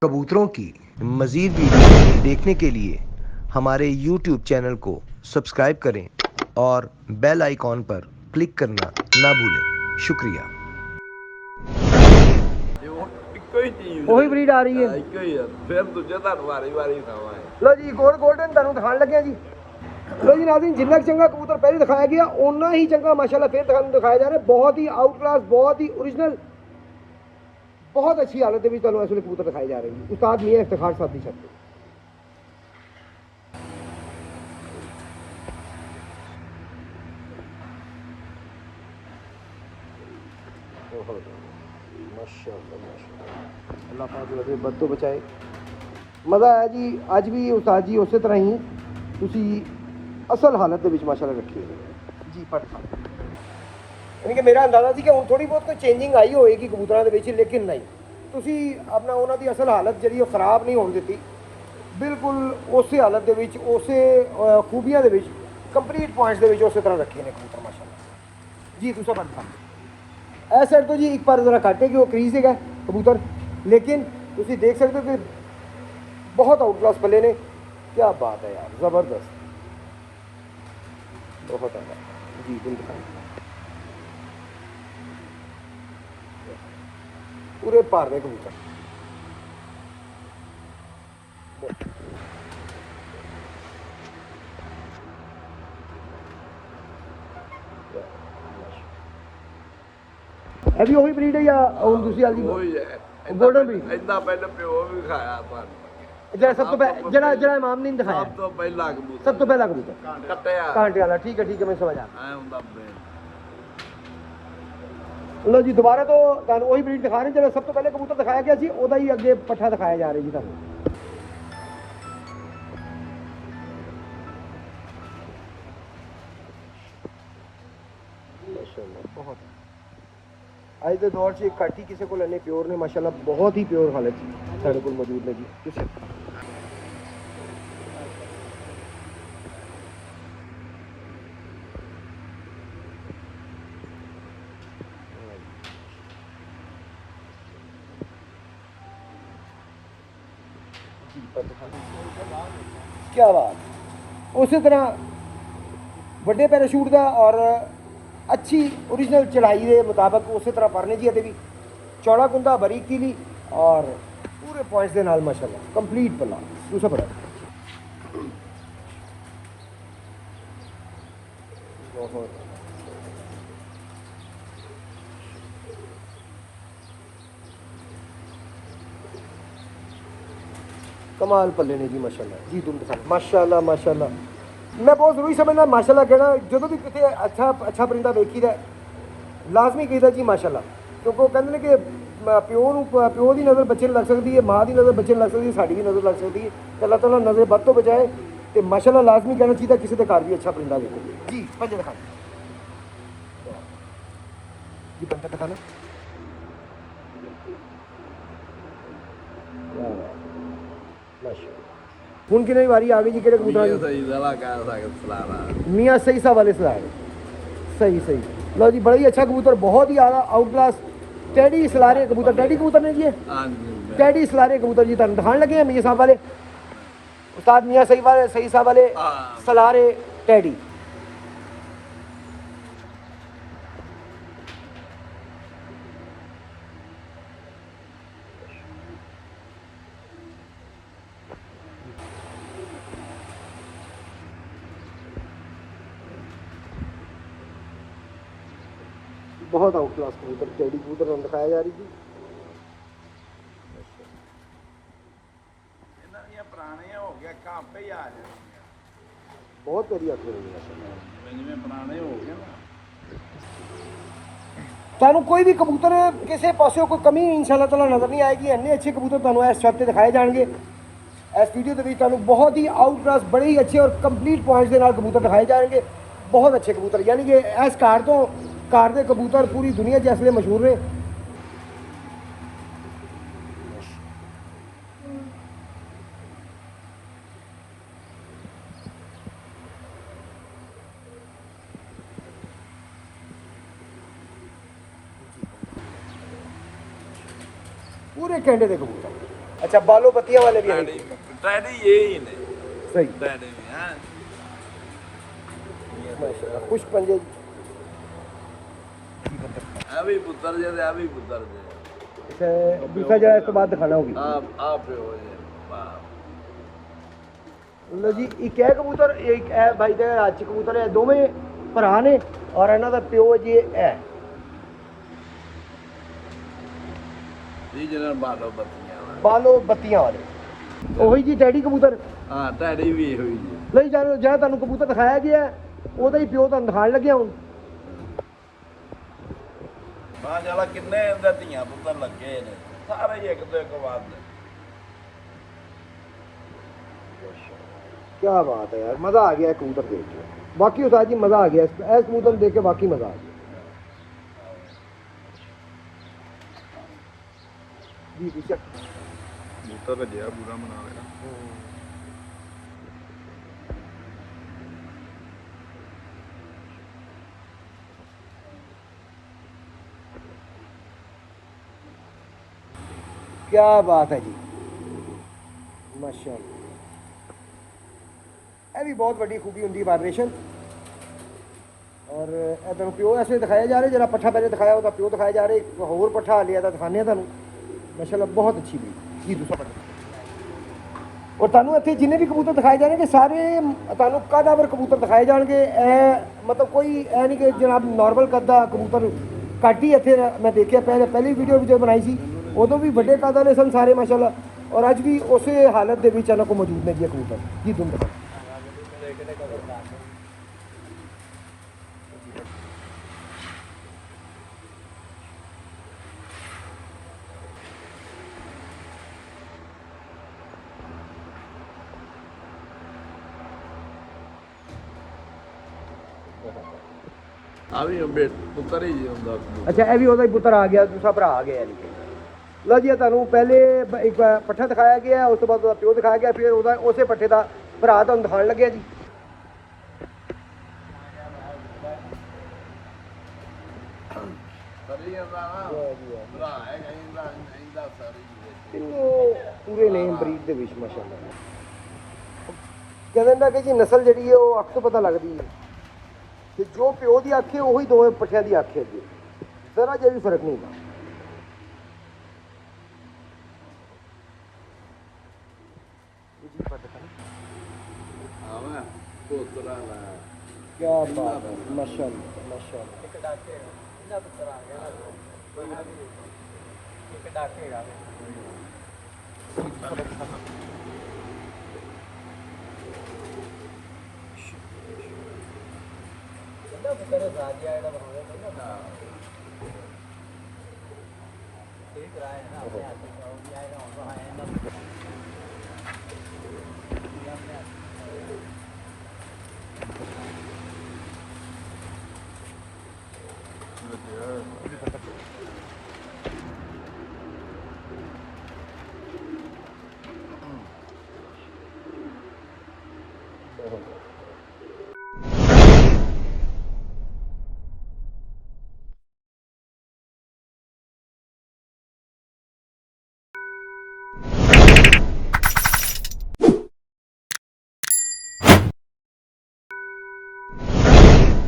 कबूतरों की मज़ीद वीडियो देखने के लिए हमारे YouTube चैनल को सब्सक्राइब करें और बेल आइकॉन पर क्लिक करना ना भूलें। शुक्रिया। ਇੱਕੋ ਹੀ ਚੀਜ਼ ਉਹੀ ਬਰੀਡ ਆ ਰਹੀ ਹੈ। ਇੱਕੋ ਹੀ ਆ ਫਿਰ ਦੂਜੇ ਤੁਹਾਨੂੰ ਵਾਰੀ ਖਾਵਾਂਗੇ। ਲੋ ਜੀ ਗੋਲਡਨ ਤੁਹਾਨੂੰ ਦਿਖਾਣ ਲੱਗੇ ਜੀ। ਲੋ ਜੀ ਨਾਜ਼ਰੀਨ, ਜਿੰਨਾ ਚੰਗਾ ਕਬੂਤਰ ਪਹਿਲੇ ਦਿਖਾਇਆ ਗਿਆ ਓਨਾ ਹੀ ਚੰਗਾ ਮਾਸ਼ਾਅੱਲਾ ਫਿਰ ਤੁਹਾਨੂੰ ਦਿਖਾਇਆ ਜਾ ਰਿਹਾ। ਬਹੁਤ ਹੀ ਆਊਟ ਕਲਾਸ, ਬਹੁਤ ਹੀ ਓਰੀਜਨਲ, ਬਹੁਤ ਅੱਛੀ ਹਾਲਤ ਦੇ ਵਿੱਚ ਤੁਹਾਨੂੰ ਇਸ ਵੇਲੇ ਕਬੂਤਰ ਦਿਖਾਏ ਜਾ ਰਹੇ ਜੀ ਉਸਤਾਦ ਮੀਆਂ ਇਫਤਖਾਰ ਸਾਹਿਬ ਦੀ ਛੱਤ ਤੇ। अल्लाह पाक वैसे बद तो बचाए। मज़ा आया जी। अज भी उस्ताद जी उस तरह ही तुसी असल हालत ਦੇ ਵਿੱਚ माशाअल्लाह रखी हुई जी। पट यानी कि मेरा अंदाज़ा ਸੀ ਕਿ ਹੁਣ ਥੋੜੀ ਬਹੁਤ ਕੋਈ ਚੇਂਜਿੰਗ ਆਈ ਹੋਏਗੀ ਕਬੂਤਰਾਂ ਦੇ ਵਿੱਚ, ਲੇਕਿਨ ਨਹੀਂ, ਤੁਸੀਂ ਆਪਣਾ ਉਹਨਾਂ ਦੀ ਅਸਲ ਹਾਲਤ ਜਿਹੜੀ ਉਹ ਖਰਾਬ ਨਹੀਂ ਹੋਣ ਦਿੱਤੀ। ਬਿਲਕੁਲ ਉਸੇ ਹਾਲਤ ਦੇ ਵਿੱਚ, ਉਸੇ ਖੂਬੀਆਂ ਦੇ ਵਿੱਚ, ਕੰਪਲੀਟ ਪੁਆਇੰਟਸ ਦੇ ਵਿੱਚ ਉਸੇ ਤਰ੍ਹਾਂ ਰੱਖੇ ਨੇ ਕਬੂਤਰ ਮਾਸ਼ਾਅੱਲਾ ਜੀ। दूसरा पट इस साइड तो जी एक बार ज़रा घट है कि वो क्रीज है कबूतर, लेकिन तुम देख सकते हो कि बहुत आउट क्लास पले ने। क्या बात है यार, ज़बरदस्त, बहुत आला जी। बिल्कुल पूरे पार में कबूतर। ਇਹ ਵੀ ਉਹੀ ਬਰੀਡ ਹੈ ਜਾਂ ਹੁਣ ਤੁਸੀਂ ਆਲੀ ਉਹੀ ਹੈ ਗੋਲਡਨ ਬਰੀਡ? ਇੰਦਾ ਪਹਿਲਾਂ ਪਿਓ ਵੀ ਖਾਇਆ ਤੁਹਾਨੂੰ, ਜਿਹੜਾ ਸਭ ਤੋਂ ਜਿਹੜਾ ਇਮਾਮ ਨੇ ਦਿਖਾਇਆ ਸਭ ਤੋਂ ਪਹਿਲਾਂ ਕਬੂਤਰ, ਸਭ ਤੋਂ ਪਹਿਲਾ ਕਬੂਤਰ ਕੱਟਿਆ ਕਾਂਟੇ ਵਾਲਾ। ਠੀਕ ਹੈ ਮੈਂ ਸਮਝ ਆ। ਐ ਹੁੰਦਾ ਬੇ। ਲੋ ਜੀ ਦੁਬਾਰਾ ਤੋਂ ਤੁਹਾਨੂੰ ਉਹੀ ਬਰੀਡ ਦਿਖਾ ਰਹੇ ਜਿਹੜਾ ਸਭ ਤੋਂ ਪਹਿਲੇ ਕਬੂਤਰ ਦਿਖਾਇਆ ਗਿਆ ਸੀ, ਉਹਦਾ ਹੀ ਅੱਗੇ ਪੱਠਾ ਦਿਖਾਇਆ ਜਾ ਰਿਹਾ ਜੀ ਤੁਹਾਨੂੰ। ਬਹੁਤ ਅੱਜ ਦੇ ਦੌਰ 'ਚ ਇੱਕ ਘੱਟ ਹੀ ਕਿਸੇ ਕੋਲ ਇੰਨੇ ਪਿਓਰ ਨੇ ਮਾਸ਼ਾਅੱਲਾ, ਬਹੁਤ ਹੀ ਪਿਓਰ ਹਾਲਤ 'ਚ ਸਾਡੇ ਕੋਲ ਮੌਜੂਦ ਨੇ ਜੀ। ਤੁਸੀਂ क्या बात। उसी तरह ਵੱਡੇ ਪੈਰਾਸ਼ੂਟ ਦਾ ਔਰ अच्छी ओरिजिनल चढ़ाई के मुताबिक उस तरह परने जी भी चौड़ा कुंदा बारीक तीली और पूरे पॉइंट्स के नाल माशाअल्लाह कंप्लीट पला। दूसरा पड़ा कमाल पल्ले ने जी माशाअल्लाह जी। तुम दिखा माशाअल्लाह मैं बहुत जरूरी समझना माशाअल्लाह कहना। जो भी कितने अच्छा परिंदा देखीदा लाजमी कहीदा जी माशाअल्लाह, क्योंकि वो कहते हैं कि प्यो की नज़र बच्चे लग सकती है, माँ की नज़र बच्चे लग सकती है, साड़ी भी नज़र लग सकती है। तो अल्लाह ताला नज़र बद तो बचाए। तो माशाअल्लाह लाजमी कहना चाहिए किसी के घर भी अच्छा परिंदा देखो जी। पंजे दिखा जी, पंजा दिखाना हूँ कि वारी आ गई जी। कि मियाँ सही साहब वाले सलाह सही। लो जी बड़ा ही अच्छा कबूतर, बहुत ही आला आउट क्लास टैडी सलारे कबूतर। टैडी कबूतर ने जी, टैडी सलारे कबूतर जी तुम दिखाने लगे हैं मियाँ साहब वाले, उस्ताद मियाँ सही साहब वाले सलारे टैडी। बहुत आउट क्लास कबूतर टैडी कबूतर हम दिखाया जा रही थी। ਪੁਰਾਣੇ ਹੋ ਗਿਆ ਕਾਂਪੇ ਹੀ ਆ ਜਾਂਦੇ, ਬਹੁਤ ਵਧੀਆ ਆਖੇ ਜਿਵੇਂ ਪੁਰਾਣੇ ਹੋ ਗਏ ਨਾ। ਤੁਹਾਨੂੰ ਕੋਈ ਵੀ ਕਬੂਤਰ ਕਿਸੇ ਪਾਸਿਓਂ ਕੋਈ ਕਮੀ ਇਨਸ਼ਾਅੱਲਾ ਤਾਲਾ ਨਜ਼ਰ ਨਹੀਂ ਆਏਗੀ। ਇੰਨੇ ਅੱਛੇ ਕਬੂਤਰ ਤੁਹਾਨੂੰ ਇਸ ਛੱਤ ਤੇ ਦਿਖਾਏ ਜਾਣਗੇ। ਇਸ ਵੀਡੀਓ ਦੇ ਵਿੱਚ ਤੁਹਾਨੂੰ ਬਹੁਤ ਹੀ ਆਊਟ ਕਲਾਸ, ਬੜੇ ਹੀ ਅੱਛੇ ਔਰ ਕੰਪਲੀਟ ਪੁਆਇੰਟਸ ਦੇ ਨਾਲ ਕਬੂਤਰ ਦਿਖਾਏ ਜਾਣਗੇ। ਬਹੁਤ ਅੱਛੇ ਕਬੂਤਰ, ਯਾਨੀ ਕਿ ਇਸ ਕਾਰ ਦੇ ਕਬੂਤਰ ਪੂਰੀ ਦੁਨੀਆ 'ਚ ਇਸ ਵੇਲੇ ਮਸ਼ਹੂਰ ਨੇ। पूरे कैंडे के कबूतर अच्छा बालों बत्तियां वाले भी हैं टैडी टैडी यही ने सही टैडी भी हैं माशाल्लाह खुश पंजे अभी पुत्र जे आ भी पुत्र जे इसे दूसरा जरा इस तो बाद दिखाना होगी आप हो जे वाह ਲੋ ਜੀ ਇੱਕ ਹੈ ਕਬੂਤਰ ਇੱਕ ਹੈ ਭਾਈ ਦੇ ਰਾਜ ਕਬੂਤਰ ਹੈ ਦੋਵੇਂ ਭਰਾ ਨੇ ਔਰ ਇਹਨਾਂ ਦਾ ਪਿਓ ਜੀ ਹੈ ਜੀ ਜਨਾਂ ਬਾਲੋ ਬੱਤੀਆਂ ਬਾਲੋ ਬੱਤੀਆਂ ਵਾਲੇ ਉਹੀ ਜੀ ਟੈਡੀ ਕਬੂਤਰ ਹਾਂ ਟੈਡੀ ਵੀ ਹੋਈ ਜੀ ਲਈ ਜਾਨ ਜਿਹੜਾ ਤੁਹਾਨੂੰ ਕਬੂਤਰ ਦਿਖਾਇਆ ਗਿਆ ਉਹਦਾ ਹੀ ਪਿਓ ਤੁਹਾਨੂੰ ਦਿਖਾਣ ਲੱਗਿਆ ਹੁਣ ਮਾਂ ਜਾਲਾ ਕਿੰਨੇ ਇਹਦੇ ਧੀਆਂ ਪੁੱਤਰ ਲੱਗੇ ਨੇ ਸਾਰੇ ਹੀ ਇੱਕ ਤੋਂ ਇੱਕ ਵੱਧ क्या बात है यार मज़ा आ गया है कबूतर देख के बाकी उस्ताद जी मज़ा आ गया ऐसे कबूतर देख के बाकी मज़ा आ गया जी बेशक ਬੂਟਾ ਭੱਜਿਆ ਪੂਰਾ ਬਣਾ ਲਿਆ क्या बात है जी माशाअल्लाह ਇਹ ਵੀ ਬਹੁਤ ਵੱਡੀ ਖੂਬੀ ਹੁੰਦੀ ਹੈ ਵਾਈਬ੍ਰੇਸ਼ਨ ਔਰ ਇਹ ਤੁਹਾਨੂੰ ਪਿਓ ਐਸੇ ਦਿਖਾਇਆ ਜਾ ਰਿਹਾ ਜਿਹੜਾ ਪੱਠਾ ਪਹਿਲੇ ਦਿਖਾਇਆ ਉਹਦਾ ਪਿਓ ਦਿਖਾਇਆ ਜਾ ਰਿਹਾ ਇੱਕ ਹੋਰ ਪੱਠਾ ਲਿਆ ਤਾਂ ਦਿਖਾਉਂਦੇ ਆ ਤੁਹਾਨੂੰ ਮਾਸ਼ਾਅੱਲਾ ਬਹੁਤ ਅੱਛੀ ਵੀ ਜੀ ਦੂਸਰਾ ਪੱਠਾ ਔਰ ਤੁਹਾਨੂੰ ਇੱਥੇ ਜਿੰਨੇ ਵੀ ਕਬੂਤਰ ਦਿਖਾਏ ਜਾਣਗੇ ਸਾਰੇ ਤੁਹਾਨੂੰ ਕਾਦਾਵਰ ਕਬੂਤਰ ਦਿਖਾਏ ਜਾਣਗੇ ਇਹ ਮਤਲਬ ਕੋਈ ਇਹ ਨਹੀਂ ਕਿ ਜਨਾਬ ਨਾਰਮਲ ਕੱਦ ਦਾ ਕਬੂਤਰ ਘੱਟ ਹੀ ਇੱਥੇ ਮੈਂ ਦੇਖਿਆ ਪਹਿਲੀ ਵੀਡੀਓ ਵਿੱਚ ਬਣਾਈ ਸੀ ਉਦੋਂ ਵੀ ਵੱਡੇ ਕੱਦ ਵਾਲੇ ਸਨ ਸਾਰੇ ਮਾਸ਼ਾਅੱਲਾ ਔਰ ਅੱਜ ਵੀ ਉਸੇ ਹਾਲਤ ਦੇ ਵਿੱਚ ਇਹਨਾਂ ਕੋਲ ਮੌਜੂਦ ਨੇ ਜੀ ਕਬੂਤਰ ਜੀ ਤੁਹਾਨੂੰ ਦਿਖਾਓ ਆ ਵੀ ਪੁੱਤਰ ਹੀ ਜੀ ਹੁੰਦਾ ਅੱਛਾ ਇਹ ਵੀ ਉਹਦਾ ਹੀ ਪੁੱਤਰ ਆ ਗਿਆ ਦੂਸਰਾ ਭਰਾ ਆ ਗਿਆ ਯਾਨੀ ਕਿ ਲਓ ਜੀ ਤੁਹਾਨੂੰ ਪਹਿਲੇ ਇੱਕ ਪੱਠਾ ਦਿਖਾਇਆ ਗਿਆ ਉਸ ਤੋਂ ਬਾਅਦ ਉਹਦਾ ਪਿਓ ਦਿਖਾਇਆ ਗਿਆ ਫਿਰ ਉਹਦਾ ਉਸੇ ਪੱਠੇ ਦਾ ਭਰਾ ਤੁਹਾਨੂੰ ਦਿਖਾਉਣ ਲੱਗਿਆ ਜੀ ਪੂਰੇ ਨੇ ਬਰੀਡ ਦੇ ਵਿੱਚ ਮਾਸ਼ਾਅੱਲਾ ਕਹਿੰਦੇ ਨੇ ਕਿ ਜੀ ਨਸਲ ਜਿਹੜੀ ਹੈ ਉਹ ਅੱਖ ਤੋਂ ਪਤਾ ਲੱਗਦੀ ਹੈ ਕਿ ਜੋ ਪਿਓ ਦੀ ਅੱਖ ਹੈ ਉਹੀ ਦੋਵੇਂ ਪੱਠਿਆਂ ਦੀ ਅੱਖ ਹੈ ਜੀ ਜ਼ਰਾ ਜਿਹਾ ਵੀ ਫਰਕ ਨਹੀਂ ਹੁੰਦਾ ਪੁੱਤਰਾ ਲਾ क्या बात है माशाअल्लाह माशाअल्लाह एक डाके इना पुत्र आ गया ना एक डाके गा कितना पुत्र राजा एड़ा बनावे ना ठीक रहा है ना अपने हाथ में हो जाएगा और है ना